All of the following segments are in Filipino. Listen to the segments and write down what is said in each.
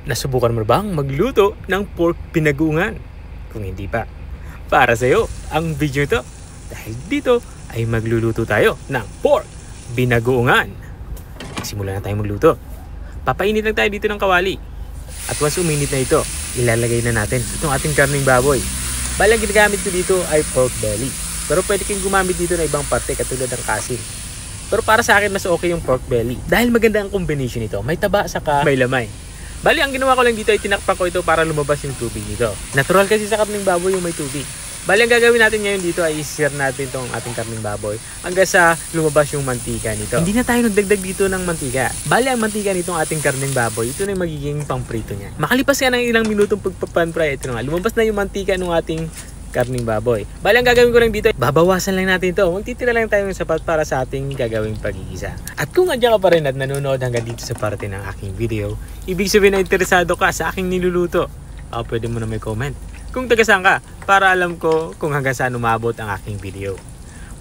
Nasubukan mo bang magluto ng pork binagoongan? Kung hindi pa, para sa'yo ang video ito. Dahil dito ay magluluto tayo ng pork binagoongan. Simulan na tayo magluto. Papainit lang tayo dito ng kawali. At once uminit na ito, ilalagay na natin itong ating karning baboy. Balang ginagamit ko dito ay pork belly. Pero pwede kayong gumamit dito ng ibang parte katulad ng kasim. Pero para sa akin mas okay yung pork belly. Dahil maganda ang combination nito. May taba saka may lamay. Bali, ang ginawa ko lang dito ay tinakpan ko ito para lumabas yung tubig nito. Natural kasi sa karning baboy yung may tubig. Bali, ang gagawin natin ngayon dito ay i-sear natin itong ating karning baboy hanggang sa lumabas yung mantika nito. Hindi na tayo nagdagdag dito ng mantika. Bali, ang mantika nitong ating karning baboy, ito na yung magiging pangprito niya. Makalipas nga ng ilang minutong pagpapan-fry, ito na nga, lumabas na yung mantika ng ating karning baboy. Bali, ang gagawin ko lang dito, babawasan lang natin ito. Magtitira lang tayo ng sapat para sa ating gagawing pag-igisa. At kung andyan ka pa rin at nanonood hanggang dito sa parte ng aking video, ibig sabihin na interesado ka sa aking niluluto, pwede mo na may comment kung taga saan ka para alam ko kung hanggang saan umabot ang aking video.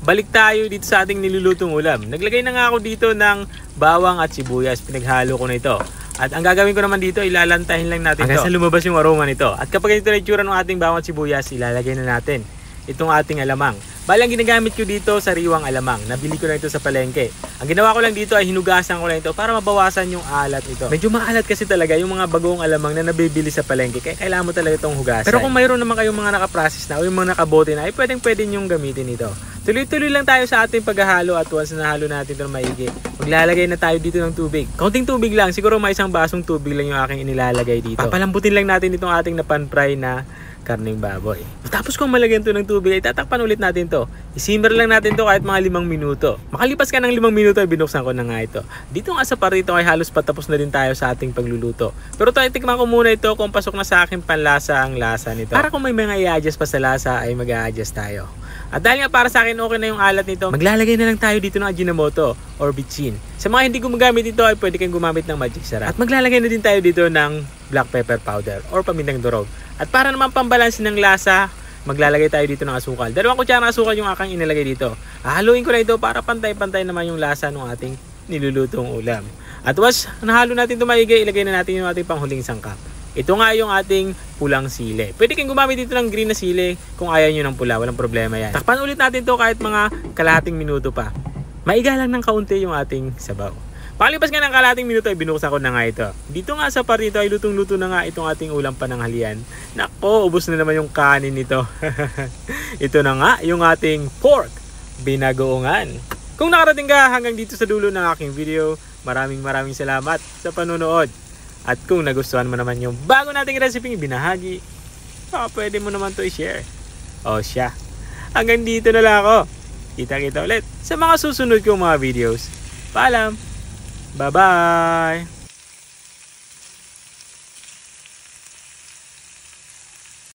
Balik tayo dito sa ating nilulutong ulam. Naglagay na nga ako dito ng bawang at sibuyas. Pinaghalo ko na ito. At ang gagawin ko naman dito, ilalantahin lang natin hanggang sa lumabas yung aroma nito. At kapag ito na itsura ng ating bawang at sibuyas, ilalagay na natin itong ating alamang. Bali, ang ginagamit ko dito, sariwang alamang. Nabili ko lang ito sa palengke. Ang ginawa ko lang dito ay hinugasan ko lang ito para mabawasan yung alat nito. Medyo maalat kasi talaga yung mga bagong alamang na nabibili sa palengke. Kaya kailangan mo talaga itong hugasan. Pero kung mayroon naman kayong mga nakaprocess na o yung mga nakabote na, ay pwedeng nyong gamitin ito. Tuloy-tuloy lang tayo sa ating paghahalo at once na nahalo natin ito ng maigi, maglalagay na tayo dito ng tubig. Kaunting tubig lang, siguro may isang basong tubig lang yung aking inilalagay dito. Papalambutin lang natin itong ating napan-fry na karning baboy. Tapos kung malagyan ito ng tubig, ay tatakpan ulit natin to. I-simmer lang natin to kahit mga 5 minuto. Makalipas ka ng 5 minuto ay binuksan ko na nga ito. Dito nga sa parito ay halos patapos na din tayo sa ating pagluluto. Pero tikman ko muna ito kung pasok na sa akin panlasa ang lasa nito. Para kung may mga i-adjust pa sa lasa ay mag-a-adjust tayo. At dahil nga para sa akin okay na yung alat nito, maglalagay na lang tayo dito ng Ajinomoto or bitchin. Sa mga hindi gumagamit ito ay pwede kayong gumamit ng magic sarap. At maglalagay na din tayo dito ng black pepper powder or pamintang durog. At para naman pambalansin ng lasa, maglalagay tayo dito ng asukal. 2 kutsara ng asukal yung aking inilagay dito. Hahaluin ko na ito para pantay-pantay naman yung lasa ng ating nilulutong ulam. At once nahalo natin ito maigi, ilagay na natin yung ating panghuling sangkap. Ito nga yung ating pulang sili. Pwede kayong gumamit dito ng green na sili kung ayaw nyo ng pula. Walang problema yan. Takpan ulit natin to kahit mga kalahating minuto pa. Maiga lang ng kaunti yung ating sabaw. Pakalipas nga ng kalahating minuto ay binuksan ko na nga ito. Dito nga sa partito ay lutong-luto na nga itong ating ulam pananghalian. Nako, ubos na naman yung kanin nito. Ito na nga yung ating pork binagoongan. Kung nakarating ka hanggang dito sa dulo ng aking video, maraming salamat sa panonood. At kung nagustuhan mo naman yung bago nating recipe binahagi, pwede mo naman to i-share. O siya, hanggang dito na lang ako. Kita-kita ulit sa mga susunod kong mga videos. Paalam! Bye-bye!